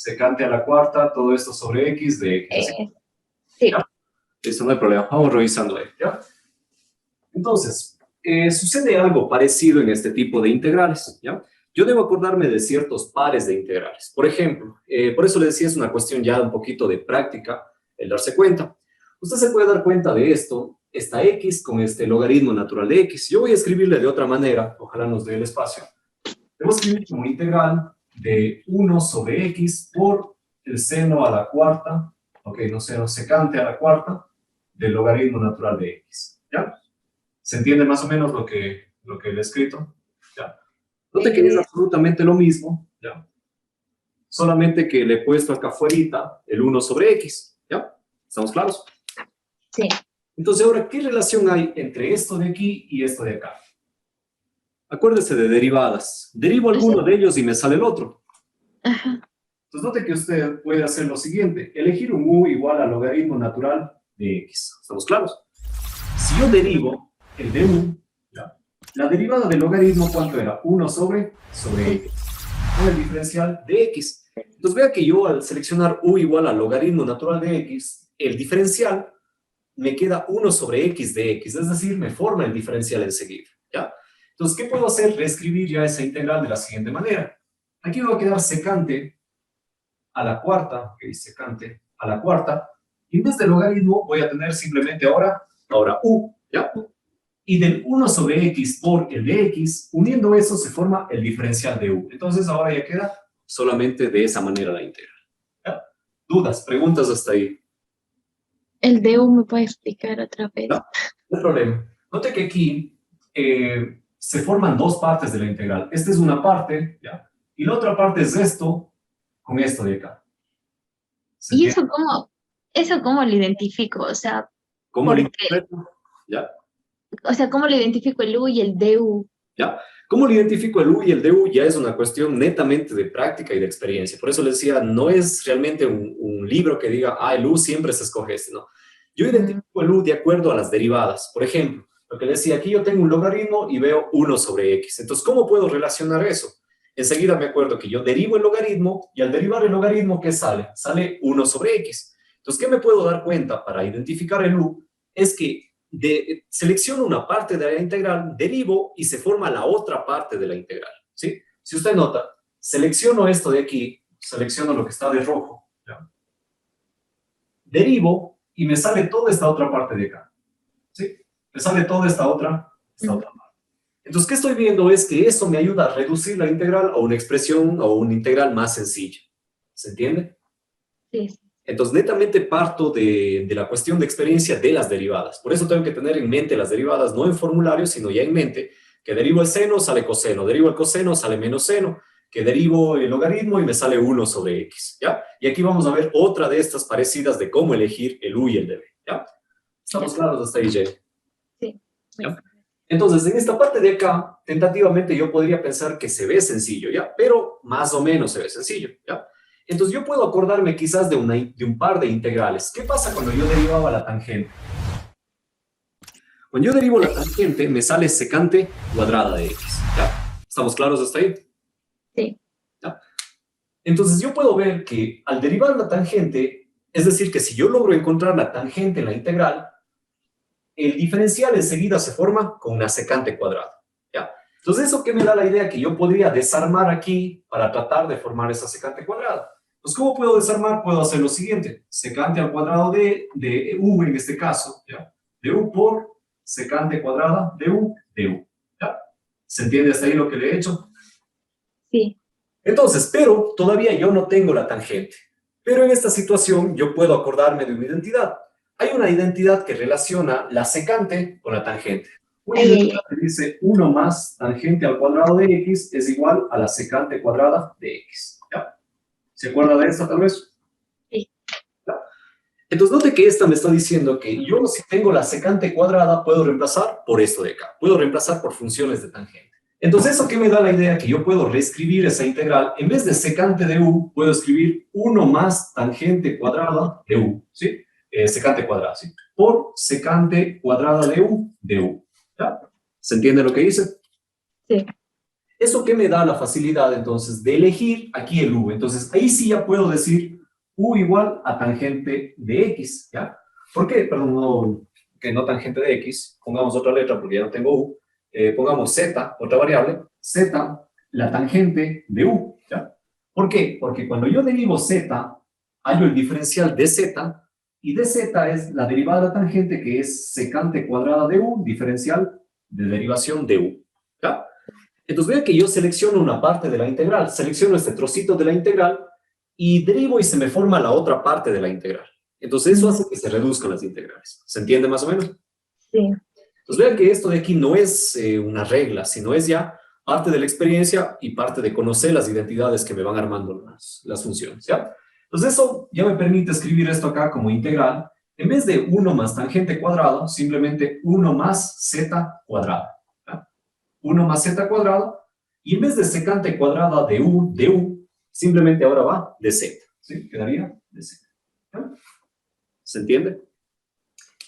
secante a la cuarta, todo esto sobre x de x. Sí. ¿Ya? Listo, no hay problema. Vamos revisando ahí, ¿ya? Entonces, sucede algo parecido en este tipo de integrales, ¿ya? Yo debo acordarme de ciertos pares de integrales. Por ejemplo, por eso le decía, es una cuestión ya un poquito de práctica, el darse cuenta. Usted se puede dar cuenta de esto, esta x con este logaritmo natural de x. Yo voy a escribirle de otra manera, ojalá nos dé el espacio. Debo escribir como integral de 1 sobre x por el seno a la cuarta, ok, no seno, secante a la cuarta del logaritmo natural de x, ¿ya? ¿Se entiende más o menos lo que le he escrito? ¿Ya? Note que es absolutamente lo mismo, ¿ya? Solamente que le he puesto acá afuera el 1 sobre x, ¿ya? ¿Estamos claros? Sí. Entonces, ahora, ¿qué relación hay entre esto de aquí y esto de acá? Acuérdese de derivadas. Derivo alguno de ellos y me sale el otro. Ajá. Entonces, note que usted puede hacer lo siguiente. Elegir un u igual al logaritmo natural de x. ¿Estamos claros? Si yo derivo el de u, ¿ya? La derivada del logaritmo, ¿cuánto era? 1 sobre x. Con el diferencial de x. Entonces, vea que yo al seleccionar u igual al logaritmo natural de x, el diferencial me queda 1 sobre x de x. Es decir, me forma el diferencial enseguida, ¿ya? Entonces, ¿qué puedo hacer? Reescribir ya esa integral de la siguiente manera. Aquí me va a quedar secante a la cuarta, ok, secante a la cuarta, y en vez de logaritmo voy a tener simplemente ahora u, ¿ya? Y del 1 sobre x por el de x, uniendo eso se forma el diferencial de u. Entonces ahora ya queda solamente de esa manera la integral, ¿ya? ¿Dudas, preguntas hasta ahí? El DU me puede explicar otra vez. No, no hay problema. Note que aquí se forman dos partes de la integral. Esta es una parte, ¿ya? Y la otra parte es esto con esto de acá. ¿Y eso cómo lo identifico? O sea, ¿Cómo lo interpreto? ¿Ya? O sea, ¿cómo lo identifico el U y el DU? ¿Ya? ¿Cómo lo identifico el U y el DU? Ya es una cuestión netamente de práctica y de experiencia. Por eso les decía, no es realmente un libro que diga, el U siempre se escoge este, no. Yo identifico el U de acuerdo a las derivadas. Por ejemplo, lo que les decía, aquí yo tengo un logaritmo y veo 1 sobre x. Entonces, ¿cómo puedo relacionar eso? Enseguida me acuerdo que yo derivo el logaritmo y al derivar el logaritmo, ¿qué sale? Sale 1 sobre x. Entonces, ¿qué me puedo dar cuenta para identificar el U? Es que selecciono una parte de la integral, derivo y se forma la otra parte de la integral, ¿sí? Si usted nota, selecciono esto de aquí, selecciono lo que está de rojo, ¿ya? Derivo y me sale toda esta otra parte de acá, ¿sí? Me sale toda esta otra parte. Entonces, ¿qué estoy viendo? Es que eso me ayuda a reducir la integral a una expresión o una integral más sencilla. ¿Se entiende? Sí. Entonces, netamente parto de la cuestión de experiencia de las derivadas. Por eso tengo que tener en mente las derivadas, no en formulario, sino ya en mente, que derivo el seno, sale coseno, derivo el coseno, sale menos seno, que derivo el logaritmo y me sale 1 sobre x, ¿ya? Y aquí vamos a ver otra de estas parecidas de cómo elegir el u y el db, ¿ya? ¿Estamos claros hasta ahí, Jenny? Sí. ¿Ya? Entonces, en esta parte de acá, tentativamente yo podría pensar que se ve sencillo, ¿ya? Pero más o menos se ve sencillo, ¿ya? Entonces yo puedo acordarme quizás de un par de integrales. ¿Qué pasa cuando yo derivaba la tangente? Cuando yo derivo la tangente, me sale secante cuadrada de x, ¿ya? ¿Estamos claros hasta ahí? Sí. ¿Ya? Entonces yo puedo ver que al derivar la tangente, es decir, que si yo logro encontrar la tangente en la integral, el diferencial enseguida se forma con una secante cuadrada, ¿ya? Entonces, ¿eso qué me da la idea? Que yo podría desarmar aquí para tratar de formar esa secante cuadrada. Pues, ¿cómo puedo desarmar? Puedo hacer lo siguiente. Secante al cuadrado de u en este caso, ¿ya? De u por secante cuadrada de u, ¿ya? ¿Se entiende hasta ahí lo que le he hecho? Sí. Entonces, pero todavía yo no tengo la tangente. Pero en esta situación yo puedo acordarme de una identidad. Hay una identidad que relaciona la secante con la tangente. Una identidad que dice 1 más tangente al cuadrado de x es igual a la secante cuadrada de x. ¿Ya? ¿Se acuerda de esto tal vez? Sí. ¿Ya? Entonces note que esta me está diciendo que yo si tengo la secante cuadrada puedo reemplazar por esto de acá. Puedo reemplazar por funciones de tangente. Entonces, ¿eso qué me da la idea? Que yo puedo reescribir esa integral. En vez de secante de u, puedo escribir 1 más tangente cuadrada de u, ¿sí? Secante cuadrada, ¿sí? Por secante cuadrada de u, ¿ya? ¿Se entiende lo que dice? Sí. ¿Eso qué me da la facilidad, entonces, de elegir aquí el u? Entonces, ahí sí ya puedo decir u igual a tangente de x, ¿ya? ¿Por qué? Perdón, no, que no tangente de x, pongamos otra letra porque ya no tengo u, pongamos z, otra variable, z, la tangente de u, ¿ya? ¿Por qué? Porque cuando yo derivo z, hallo el diferencial de z, y dz es la derivada de la tangente, que es secante cuadrada de u, diferencial de derivación de u, ¿ya? Entonces vean que yo selecciono una parte de la integral, selecciono este trocito de la integral, y derivo y se me forma la otra parte de la integral. Entonces eso hace que se reduzcan las integrales. ¿Se entiende más o menos? Sí. Entonces vean que esto de aquí no es una regla, sino es ya parte de la experiencia y parte de conocer las identidades que me van armando las funciones, ¿ya? Entonces eso ya me permite escribir esto acá como integral. En vez de 1 más tangente cuadrado, simplemente 1 más z cuadrado, ¿ya? 1 más z cuadrado, y en vez de secante cuadrada de u, simplemente ahora va de z, ¿sí? Quedaría de z, ¿ya? ¿Se entiende?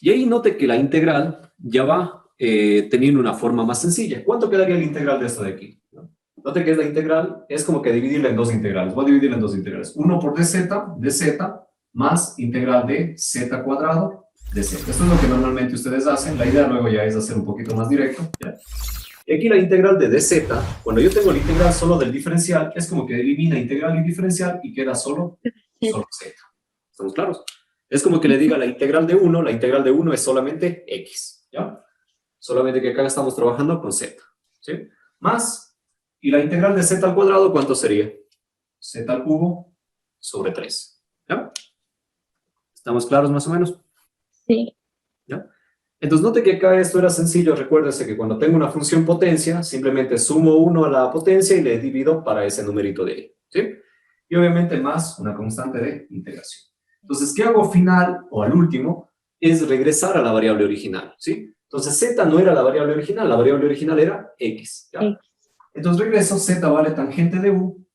Y ahí note que la integral ya va teniendo una forma más sencilla. ¿Cuánto quedaría la integral de esto de aquí? ¿No? Note que la integral es como que dividirla en dos integrales. Voy a dividirla en dos integrales. 1 por dz, más integral de z cuadrado de z. Esto es lo que normalmente ustedes hacen. La idea luego ya es hacer un poquito más directo, ¿ya? Y aquí la integral de dz, cuando yo tengo la integral solo del diferencial, es como que elimina integral y diferencial y queda solo z. ¿Estamos claros? Es como que le diga la integral de 1 es solamente x, ¿ya? Solamente que acá estamos trabajando con z, ¿sí? Más, y la integral de z al cuadrado, ¿cuánto sería? Z al cubo sobre 3, ¿ya? ¿Estamos claros más o menos? Sí. ¿Ya? Entonces, note que acá esto era sencillo. Recuérdese que cuando tengo una función potencia, simplemente sumo 1 a la potencia y le divido para ese numerito de ahí, ¿sí? Y obviamente más una constante de integración. Entonces, ¿qué hago final o al último? Es regresar a la variable original, ¿sí? Entonces, z no era la variable original era x, ¿ya? Entonces, regreso, z vale tangente de u,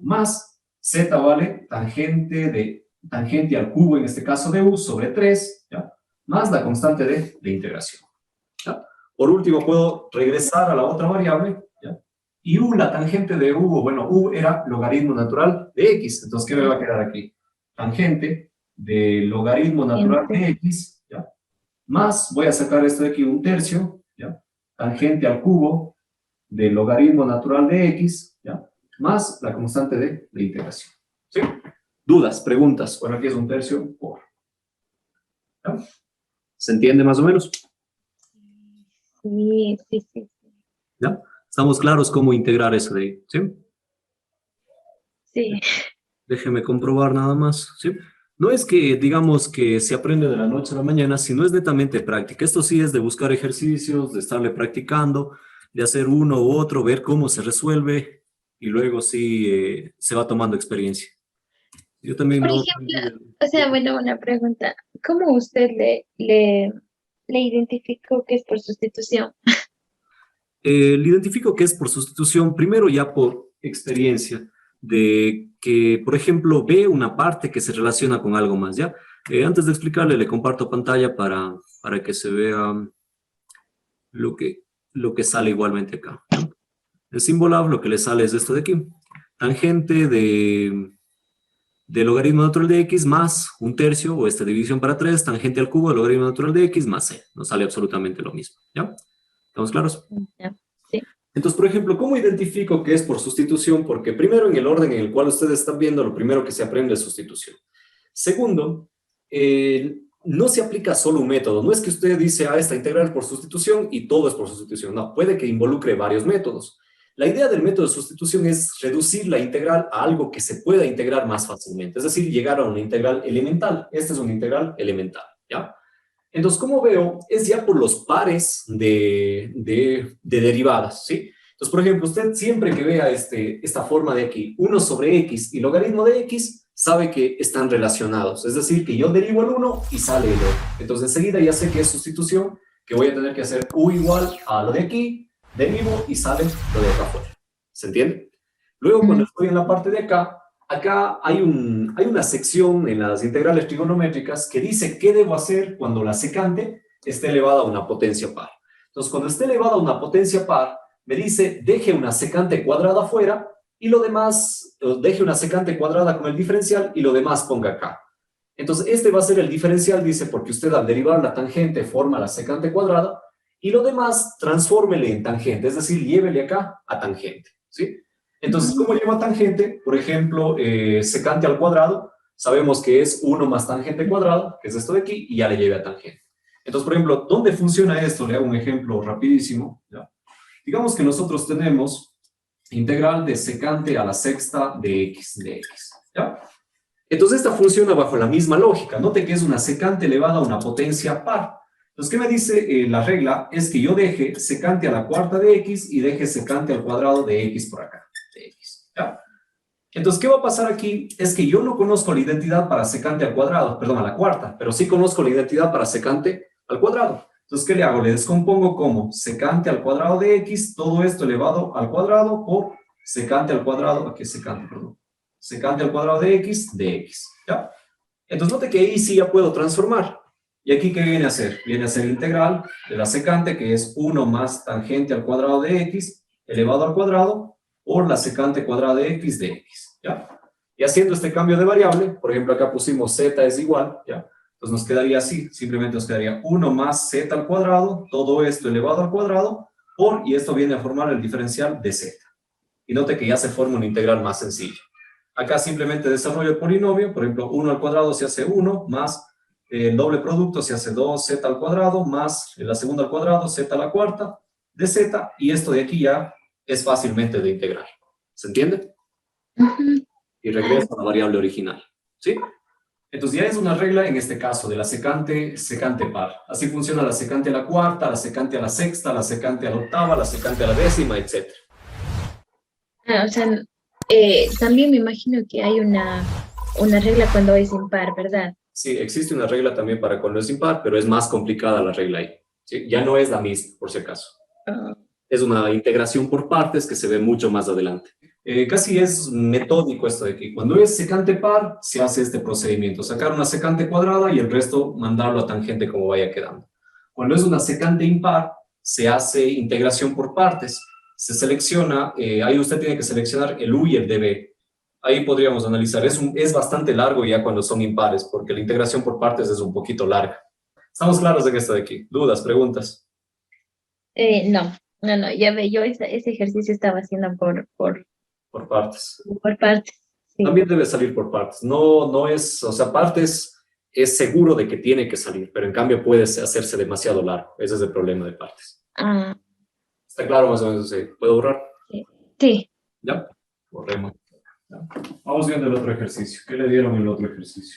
más z vale tangente al cubo, en este caso de u, sobre 3, ¿ya? Más la constante de integración, ¿ya? Por último, puedo regresar a la otra variable, ¿ya? Y u, la tangente de u, bueno, u era logaritmo natural de x. Entonces, ¿qué me va a quedar aquí? Tangente de logaritmo natural de x, ¿ya? Más, voy a sacar esto de aquí, 1/3, ¿ya? Tangente al cubo de logaritmo natural de x, ¿ya? Más la constante de integración, ¿sí? ¿Dudas, preguntas? Bueno, aquí es 1/3 por, ¿ya? ¿Se entiende más o menos? Sí. ¿Ya? ¿Estamos claros cómo integrar eso de ahí? ¿Sí? Sí. Déjeme comprobar nada más, ¿sí? No es que digamos que se aprende de la noche a la mañana, sino es netamente práctica. Esto sí es de buscar ejercicios, de estarle practicando, de hacer uno u otro, ver cómo se resuelve y luego sí se va tomando experiencia. Yo también Por no ejemplo, o sea, bueno, una pregunta. ¿Cómo usted le identificó que es por sustitución? le identifico que es por sustitución, primero ya por experiencia, de que, por ejemplo, ve una parte que se relaciona con algo más, ¿ya? Antes de explicarle, le comparto pantalla para que se vea lo que sale igualmente acá, ¿no? El símbolo lo que le sale es esto de aquí. Tangente de logaritmo natural de x más 1/3, o esta división para 3, tangente al cubo de logaritmo natural de x más c. Nos sale absolutamente lo mismo, ¿ya? ¿Estamos claros? Ya. Sí. Entonces, por ejemplo, ¿cómo identifico que es por sustitución? Porque primero, en el orden en el cual ustedes están viendo, lo primero que se aprende es sustitución. Segundo, no se aplica solo un método. No es que usted dice, esta integral es por sustitución y todo es por sustitución. No, puede que involucre varios métodos. La idea del método de sustitución es reducir la integral a algo que se pueda integrar más fácilmente. Es decir, llegar a una integral elemental. Esta es una integral elemental, ¿ya? Entonces, como veo, es ya por los pares de derivadas, ¿sí? Entonces, por ejemplo, usted siempre que vea esta forma de aquí, 1 sobre x y logaritmo de x, sabe que están relacionados. Es decir, que yo derivo el 1 y sale el otro. Entonces, enseguida ya sé que es sustitución, que voy a tener que hacer u igual a lo de aquí, derivo y sale lo de acá afuera. ¿Se entiende? Luego, cuando estoy en la parte de acá, hay una sección en las integrales trigonométricas que dice qué debo hacer cuando la secante esté elevada a una potencia par. Entonces, cuando esté elevada a una potencia par, me dice, deje una secante cuadrada afuera y lo demás, deje una secante cuadrada con el diferencial y lo demás ponga acá. Entonces, este va a ser el diferencial, dice, porque usted al derivar la tangente forma la secante cuadrada y lo demás transfórmele en tangente, es decir, llévele acá a tangente, ¿sí? Entonces, ¿cómo llevo a tangente? Por ejemplo, secante al cuadrado, sabemos que es 1 más tangente cuadrado, que es esto de aquí, y ya le lleve a tangente. Entonces, por ejemplo, ¿dónde funciona esto? Le hago un ejemplo rapidísimo, ¿ya? Digamos que nosotros tenemos integral de secante a la sexta de x, ¿ya? Entonces, esta funciona bajo la misma lógica. Note que es una secante elevada a una potencia par. Entonces, ¿qué me dice la regla? Es que yo deje secante a la cuarta de x y deje secante al cuadrado de x por acá, de x, ¿ya? Entonces, ¿qué va a pasar aquí? Es que yo no conozco la identidad para secante al cuadrado, perdón, a la cuarta, pero sí conozco la identidad para secante al cuadrado. Entonces, ¿qué le hago? Le descompongo como secante al cuadrado de x, todo esto elevado al cuadrado por secante al cuadrado, aquí es secante, perdón, secante al cuadrado de x, ¿ya? Entonces, note que ahí sí ya puedo transformar. ¿Y aquí qué viene a ser? Viene a ser integral de la secante, que es 1 más tangente al cuadrado de x, elevado al cuadrado, por la secante cuadrada de x, ¿ya? Y haciendo este cambio de variable, por ejemplo, acá pusimos z es igual, ¿ya? Entonces nos quedaría así, simplemente nos quedaría 1 más z al cuadrado, todo esto elevado al cuadrado, por, y esto viene a formar el diferencial de z. Y note que ya se forma una integral más sencilla. Acá simplemente desarrollo el polinomio, por ejemplo, 1 al cuadrado se hace 1, más el doble producto se hace 2z al cuadrado, más la segunda al cuadrado, z a la cuarta, de z, y esto de aquí ya es fácilmente de integrar. ¿Se entiende? Y regreso a la variable original. ¿Sí? Entonces ya es una regla en este caso de la secante, secante par. Así funciona la secante a la cuarta, la secante a la sexta, la secante a la octava, la secante a la décima, etc. O sea, también me imagino que hay una regla cuando es impar, ¿verdad? Sí, existe una regla también para cuando es impar, pero es más complicada la regla ahí. ¿Sí? Ya no es la misma, por si acaso. Ah, Es una integración por partes que se ve mucho más adelante. Casi es metódico esto de aquí. Cuando es secante par, se hace este procedimiento. Sacar una secante cuadrada y el resto mandarlo a tangente como vaya quedando. Cuando es una secante impar, se hace integración por partes. Se selecciona, ahí usted tiene que seleccionar el u y el db. Ahí podríamos analizar. Es bastante largo ya cuando son impares, porque la integración por partes es un poquito larga. ¿Estamos claros en esto de aquí? ¿Dudas, preguntas? no, ya ve, yo ese ejercicio estaba haciendo Por partes. por partes, sí. También debe salir por partes. No, no es, o sea, partes es seguro de que tiene que salir, pero en cambio puede hacerse demasiado largo. Ese es el problema de partes. Ah, ¿Está claro más o menos? Sí. ¿Puedo borrar? sí. Sí. ¿Ya? Borremos. ¿Ya? Vamos viendo el otro ejercicio. ¿Qué le dieron en el otro ejercicio?